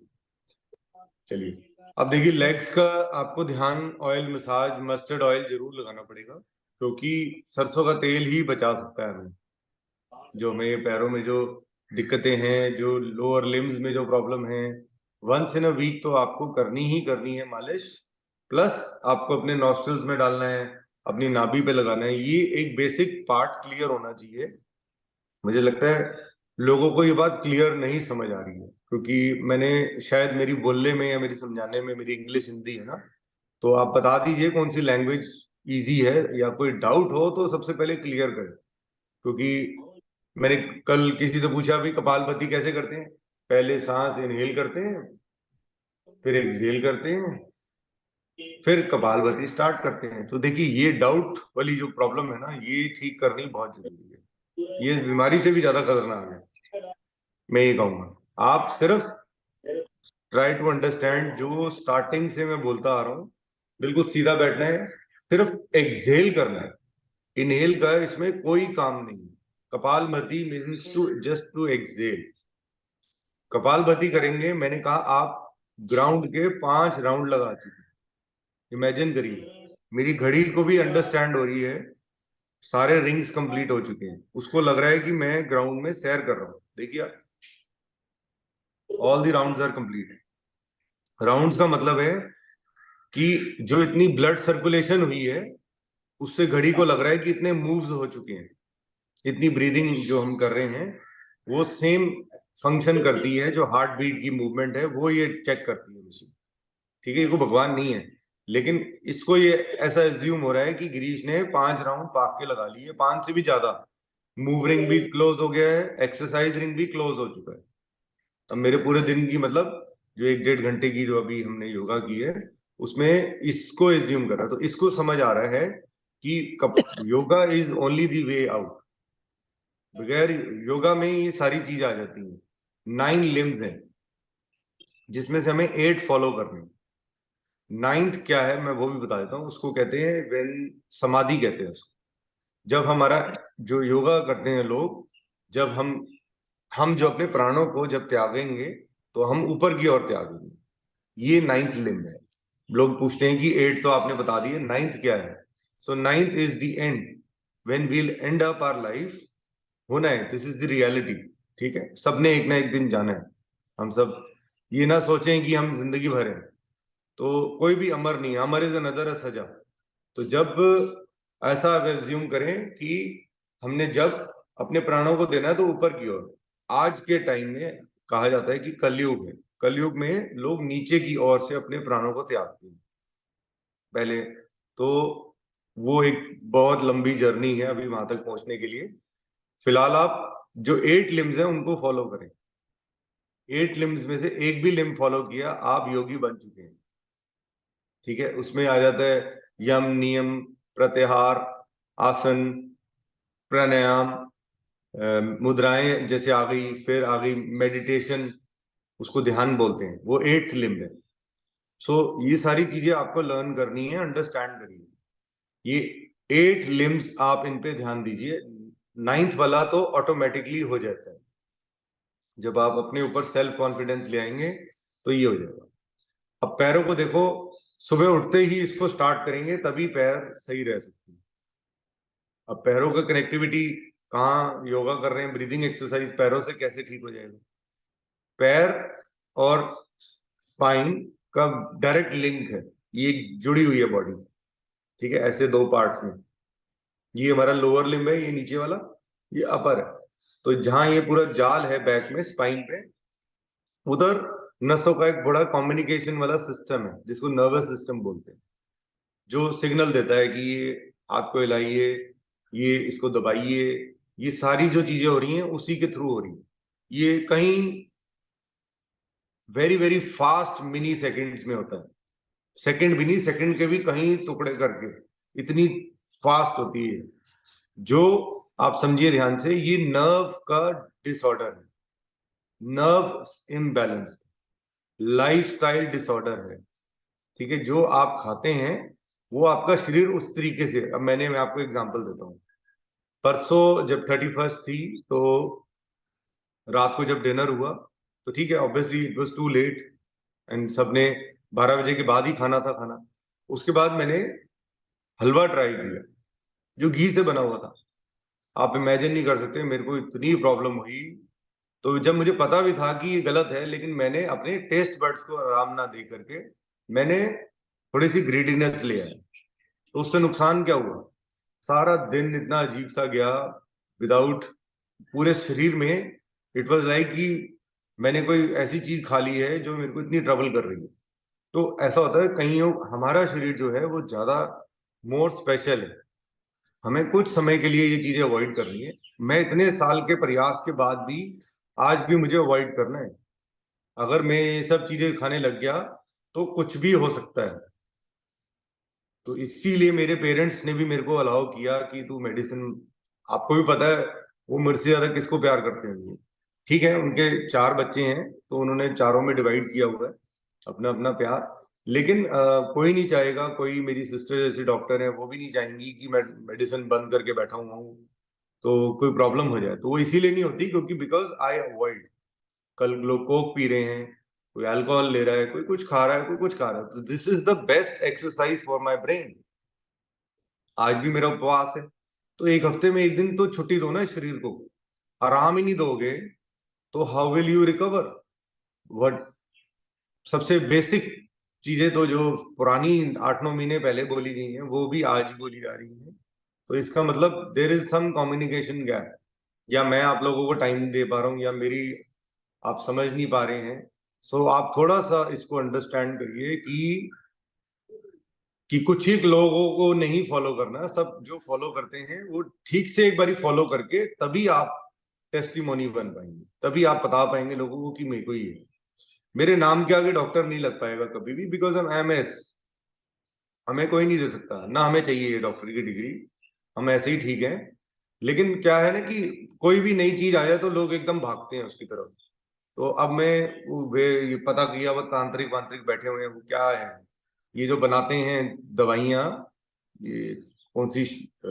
चलिए, अब देखिए, लेग्स का आपको ध्यान, ऑयल मसाज, मस्टर्ड ऑयल जरूर लगाना पड़ेगा, क्योंकि सरसों का तेल ही बचा सकता है हमें। जो हमें पैरों में जो दिक्कतें हैं, जो लोअर लिम्स में जो प्रॉब्लम है, वंस इन अ वीक तो आपको करनी ही करनी है मालिश। प्लस आपको अपने नॉस्ट्रल्स में डालना है, अपनी नाभि पे लगाना है। ये एक बेसिक पार्ट क्लियर होना चाहिए। मुझे लगता है लोगों को ये बात क्लियर नहीं समझ आ रही है, क्योंकि मैंने शायद मेरी बोलने में या मेरी समझाने में, मेरी इंग्लिश हिंदी है ना, तो आप बता दीजिए कौन सी लैंग्वेज इजी है, या कोई डाउट हो तो सबसे पहले क्लियर करें। क्योंकि मैंने कल किसी से पूछा भी कपालभाति कैसे करते हैं, पहले सांस इनहेल करते हैं, फिर एक्सहेल करते हैं, फिर कपालभाति स्टार्ट करते हैं। तो देखिए ये डाउट वाली जो प्रॉब्लम है ना, ये ठीक करनी बहुत जरूरी है। ये इस बीमारी से भी ज्यादा खतरनाक है, मैं ये कहूंगा। आप सिर्फ ट्राई टू अंडरस्टैंड, जो स्टार्टिंग से मैं बोलता आ रहा हूँ, बिल्कुल सीधा बैठना है, सिर्फ एक्सहेल करना है। इनहेल का इसमें कोई काम नहीं है। Kapalbhati means to just to exhale. Kapalbhati करेंगे, मैंने कहा आप ग्राउंड के 5 राउंड लगा चुके। इमेजिन करिए, मेरी घड़ी को भी अंडरस्टैंड हो रही है, सारे रिंग्स कंप्लीट हो चुके हैं, उसको लग रहा है कि मैं ग्राउंड में सैर कर रहा हूं। देखिए all the rounds are complete. Rounds का मतलब है कि जो इतनी ब्लड सर्कुलेशन हुई है, उससे घड़ी को लग रहा है कि इतने मूव्स हो चुके हैं। इतनी ब्रीदिंग जो हम कर रहे हैं वो सेम फंक्शन करती है, जो हार्ट बीट की मूवमेंट है वो ये चेक करती है मशीन। ठीक है, ये कोई भगवान नहीं है, लेकिन इसको ये ऐसा एज्यूम हो रहा है कि गिरीश ने 5 राउंड पाक के लगा लिए, 5 से भी ज्यादा। मूव रिंग भी क्लोज हो गया है, एक्सरसाइज रिंग भी क्लोज हो चुका है। अब मेरे पूरे दिन की मतलब जो 1-1.5 घंटे की जो अभी हमने योगा की है, उसमें इसको एज्यूम करा, तो इसको समझ आ रहा है कि yoga is only the way out. बगैर योगा में ये सारी चीज आ जाती है। 9 लिम्स हैं, जिसमें से हमें 8 फॉलो करने हैं। 9th क्या है मैं वो भी बता देता हूँ। उसको कहते हैं वेन समाधि कहते हैं उसको। जब हमारा जो योगा करते हैं लोग, जब हम जो अपने प्राणों को जब त्यागेंगे तो हम ऊपर की ओर त्यागेंगे। ये 9th लिम्ब है। लोग पूछते हैं कि 8 तो आपने बता दिए, 9th क्या है? So 9th is the end, when we'll end up our life. होना है, दिस इज द रियलिटी। ठीक है, सबने एक ना एक दिन जाना है। हम सब ये ना सोचें कि हम जिंदगी भर हैं, तो कोई भी अमर नहीं है। अमर इज अनदर सजा। तो जब ऐसा एज्यूम करें कि हमने जब अपने प्राणों को देना है तो ऊपर की ओर। आज के टाइम में कहा जाता है कि कलयुग है, कलयुग में लोग नीचे की ओर से अपने प्राणों को त्यागते हैं पहले। तो वो एक बहुत लंबी जर्नी है अभी वहां तक पहुंचने के लिए। फिलहाल आप जो 8 लिम्स हैं उनको फॉलो करें। 8 लिम्स में से एक भी लिम्ब फॉलो किया, आप योगी बन चुके हैं। ठीक है, उसमें आ जाता है यम, नियम, प्रत्याहार, आसन, प्राणायाम, मुद्राएं जैसे आ गई, फिर आ गई मेडिटेशन, उसको ध्यान बोलते हैं, वो 8th लिम्ब है। सो ये सारी चीजें आपको लर्न करनी है, अंडरस्टैंड करिए। ये 8 लिम्स आप इन पे ध्यान दीजिए। 9th वाला तो ऑटोमेटिकली हो जाता है, जब आप अपने ऊपर सेल्फ कॉन्फिडेंस ले आएंगे तो ये हो जाएगा। अब पैरों को देखो, सुबह उठते ही इसको स्टार्ट करेंगे तभी पैर सही रह सकते हैं। अब पैरों का कनेक्टिविटी कहाँ, योगा कर रहे हैं, ब्रीदिंग एक्सरसाइज पैरों से कैसे ठीक हो जाएगा? पैर और स्पाइन का डायरेक्ट लिंक है, ये जुड़ी हुई है बॉडी। ठीक है, ऐसे 2 पार्ट्स में। ये हमारा लोअर लिम्ब है, ये नीचे वाला, ये अपर है। तो जहां ये पूरा जाल है बैक में स्पाइन पे, उधर नसों का एक बड़ा कम्युनिकेशन वाला सिस्टम है, जिसको नर्वस सिस्टम बोलते हैं, जो सिग्नल देता है कि ये हाथ को हिलाइए, ये इसको दबाइए। ये सारी जो चीजें हो रही हैं उसी के थ्रू हो रही है। ये कहीं very very fast mini seconds में होता है। सेकंड भी नहीं, सेकंड के भी कहीं टुकड़े करके, इतनी फास्ट होती है। जो आप समझिए ध्यान से, ये नर्व का डिसऑर्डर है, नर्व इम्बैलेंस, लाइफस्टाइल डिसऑर्डर है। ठीक है, जो आप खाते हैं वो आपका शरीर उस तरीके से। अब मैं आपको एग्जांपल देता हूँ। परसों जब 31st थी, तो रात को जब डिनर हुआ, तो ठीक है, obviously it was too late, and सबने 12 बजे के बाद ही खाना था खाना। उसके बाद मैंने हलवा ट्राई किया, जो घी से बना हुआ था। आप इमेजिन नहीं कर सकते, मेरे को इतनी प्रॉब्लम हुई। तो जब मुझे पता भी था कि ये गलत है, लेकिन मैंने अपने टेस्ट बड्स को आराम ना दे करके मैंने थोड़ी सी ग्रीडीनेस ले आई। तो उससे नुकसान क्या हुआ? सारा दिन इतना अजीब सा गया, विदाउट पूरे शरीर में इट वाज लाइक कि मैंने कोई ऐसी चीज खा ली है जो मेरे को इतनी ट्रबल कर रही है। तो ऐसा होता है कहीं हमारा शरीर जो है वो ज्यादा मोर स्पेशल है, हमें कुछ समय के लिए ये चीजें अवॉइड करनी है। मैं इतने साल के प्रयास के बाद भी आज भी मुझे अवॉइड करना है। अगर मैं ये सब चीजें खाने लग गया तो कुछ भी हो सकता है। तो इसीलिए मेरे पेरेंट्स ने भी मेरे को अलाउ किया कि तू मेडिसिन, आपको भी पता है वो मेरे से ज्यादा किसको प्यार करते हैं। ठीक है, उनके 4 बच्चे हैं तो उन्होंने चारों में डिवाइड किया हुआ है अपना अपना प्यार। लेकिन कोई नहीं चाहेगा, कोई मेरी सिस्टर जैसे डॉक्टर है वो भी नहीं चाहेंगी कि मैं मेडिसिन बंद करके बैठा हुआ हूँ तो कोई प्रॉब्लम हो जाए। तो वो इसीलिए नहीं होती क्योंकि बिकॉज आई अवॉइड। कल लोग कोक पी रहे हैं, कोई अल्कोहल ले रहा है, कोई कुछ खा रहा है, कोई कुछ खा रहा है, तो this is the best exercise for my brain. आज भी मेरा उपवास है, तो एक हफ्ते में एक दिन तो छुट्टी दो ना शरीर को। आराम ही नहीं दोगे तो how will you recover? What सबसे बेसिक चीजें तो जो पुरानी 8-9 महीने पहले बोली गई हैं वो भी आज ही बोली जा रही हैं। तो इसका मतलब there is some communication gap, या मैं आप लोगों को टाइम दे पा रहा हूँ या मेरी आप समझ नहीं पा रहे हैं। सो आप थोड़ा सा इसको अंडरस्टैंड करिए कि कुछ ही लोगों को नहीं फॉलो करना, सब जो फॉलो करते हैं वो ठीक से एक बारी फॉलो करके तभी आप टेस्टिमोनी बन पाएंगे, तभी आप बता पाएंगे लोगों को कि मेरे को ये है। मेरे नाम के आगे डॉक्टर नहीं लग पाएगा कभी भी, बिकॉज हम MS, हमें कोई नहीं दे सकता, ना हमें चाहिए ये डॉक्टर की डिग्री, हम ऐसे ही ठीक है। लेकिन क्या है ना कि कोई भी नई चीज आ जाए तो लोग एकदम भागते हैं उसकी तरफ। तो अब मैं ये पता किया, वो तांत्रिक वांत्रिक बैठे हुए हैं, वो क्या है ये जो बनाते हैं दवाइयाँ, ये कौन सी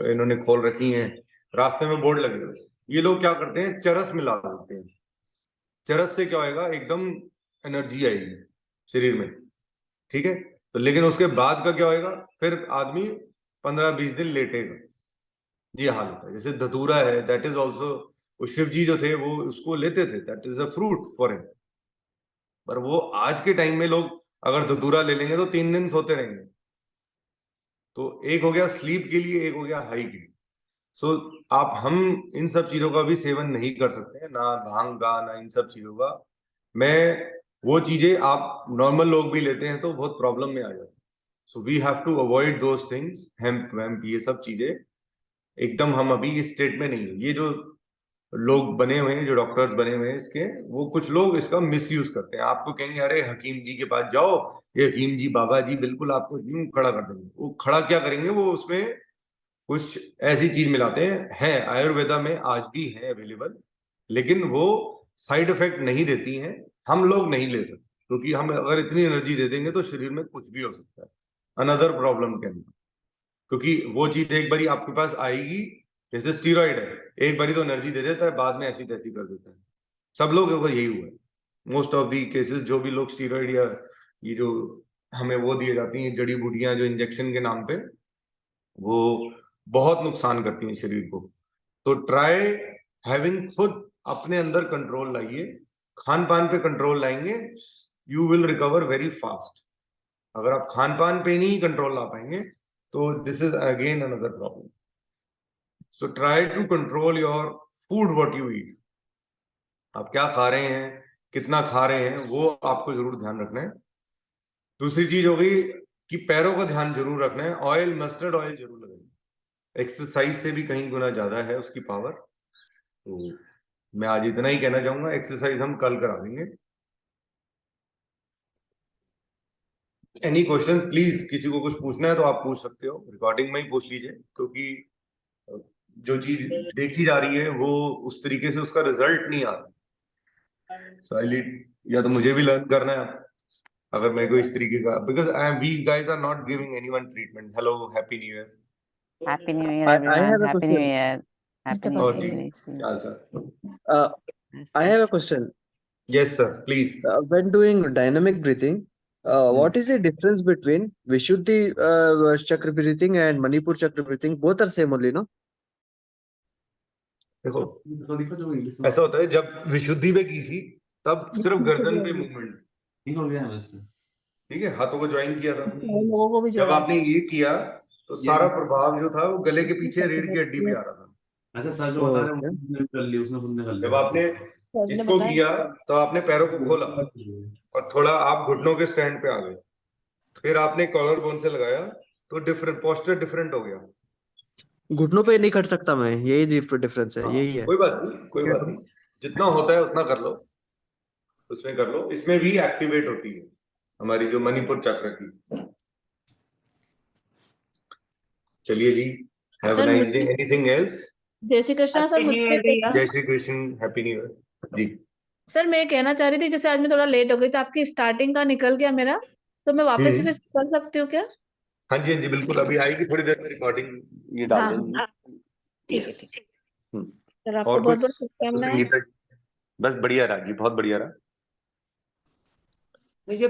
इन्होंने खोल रखी हैं, रास्ते में बोर्ड लगे हुए, ये लोग क्या करते हैं चरस मिला देते हैं। चरस से क्या होएगा, एकदम एनर्जी आएगी शरीर में, ठीक है। तो लेकिन उसके बाद का क्या होएगा, फिर आदमी 15-20 दिन लेटेगा। ये हाल होता है। जैसे धतूरा है, दैट इज ऑल्सो, वो शिव जी जो थे वो उसको लेते थे, that is a fruit for him. पर वो आज के टाइम में लोग अगर धतूरा ले लेंगे तो 3 दिन सोते रहेंगे। तो एक हो गया स्लीप के लिए, एक हो गया हाई के लिए। सो आप हम इन सब चीजों का भी सेवन नहीं कर सकते हैं, ना भांग का ना इन सब चीजों का। मैं वो चीजें आप नॉर्मल लोग भी लेते हैं तो बहुत प्रॉब्लम में आ जाते हैं। So we have to avoid those things, हेम्प वेम्प ये सब चीजें। एकदम हम अभी इस स्टेट में नहीं है। ये जो लोग बने हुए हैं, जो डॉक्टर्स बने हुए हैं इसके, वो कुछ लोग इसका मिस यूज करते हैं। आपको कहेंगे अरे हकीम जी के पास जाओ, ये हकीम जी बाबा जी बिल्कुल आपको यूं खड़ा कर देंगे। वो खड़ा क्या करेंगे, वो उसमें कुछ ऐसी चीज मिलाते हैं, है आयुर्वेदा में आज भी है अवेलेबल, लेकिन वो साइड इफेक्ट नहीं देती हैं। हम लोग नहीं ले सकते क्योंकि हम अगर इतनी एनर्जी दे देंगे तो शरीर में कुछ भी हो सकता है, अनदर प्रॉब्लम के अंदर। क्योंकि वो चीज एक बारी आपके पास आएगी, जैसे स्टीरॉइड है, एक बारी तो एनर्जी दे देता है, बाद में ऐसी तैसी कर देता है। सब लोगों को यही हुआ है। मोस्ट ऑफ दी केसेस जो भी लोग स्टीरॉइड या ये जो हमें वो दिए जाती हैं जड़ी बूटियां जो इंजेक्शन के नाम पे, वो बहुत नुकसान करती हैं शरीर को। तो ट्राई हैविंग, खुद अपने अंदर कंट्रोल लाइए, खान पान पे कंट्रोल लाएंगे, you will recover very fast. अगर आप खान पान पे नहीं कंट्रोल ला पाएंगे तो this is again another problem. So try to control your food, what you eat. आप क्या खा रहे हैं, कितना खा रहे हैं, वो आपको जरूर ध्यान रखना है। दूसरी चीज हो गई कि पैरों का ध्यान जरूर रखना है, ऑयल मस्टर्ड ऑयल जरूर लगाइए। एक्सरसाइज से भी कहीं गुना ज्यादा है उसकी पावर। तो मैं आज इतना ही कहना चाहूंगा, एक्सरसाइज हम कल करा देंगे। एनी क्वेश्चंस प्लीज, किसी को कुछ पूछना है तो आप पूछ सकते हो, रिकॉर्डिंग में ही पूछ लीजिए, क्योंकि जो चीज देखी जा रही है वो उस तरीके से उसका रिजल्ट नहीं आ रहा। सो या तो मुझे भी लर्न करना है अगर मेरे को इस तरीके का, because we guys are not giving anyone treatment. Hello, happy new year. Happy New Year, I have everyone. a Happy New question. Year. Happy New और जी, Year. क्या हाल चाल? Uh, Yes, I have a yes. question. Yes sir, please. When doing dynamic breathing, what is the difference between Vishuddhi chakra breathing and Manipur chakra breathing? Both are same only, no? देखो ऐसा होता है, जब विशुद्धि में की थी तब सिर्फ गर्दन पे मूवमेंट, ठीक है, हाथों को ज्वाइन किया था। लोगों को भी जब आपने ये किया तो सारा प्रभाव जो था वो गले के पीछे रीढ़ की हड्डी पे आ रहा था। अच्छा सर जो बता रहे Okay. हैं उसने भी कर ली, उसने खुद ने कर लिया। जब आपने इसको किया तो आपने पैरों को खोला और थोड़ा आप घुटनों के स्टैंड पे आ गए, फिर आपने कॉलर बोन से लगाया तो डिफरेंट पोस्टर डिफरेंट हो गया। घुटनों पे नहीं खट सकता मैं, यही डिफरेंस है, यही है। कोई बात नहीं, कोई बात नहीं, जितना होता है उतना कर लो, उसमें कर लो। इसमें भी एक्टिवेट होती है हमारी जो मणिपुर चक्र की। चलिए जी, have a sir, nice day. Anything else? जय श्री कृष्णा सर। जय Shri Krishna, happy new year जी। सर मैं कहना चाह रही थी, जैसे आज मैं थोड़ा लेट हो गई तो आपकी स्टार्टिंग का निकल गया मेरा, तो मैं वापस से कर सकती हूँ क्या? हाँ जी, हाँ जी, बिल्कुल, अभी आएगी थोड़ी देर में रिकॉर्डिंग, ये डाल हाँ, देंगे। ठीक है, ठीक है। हम्म। सर आपको और बहुत कुछ बहुत शुभकामनाएं। संगीता जी? बस बढ़िया रहा जी, बहुत बढ़िया रहा। मुझे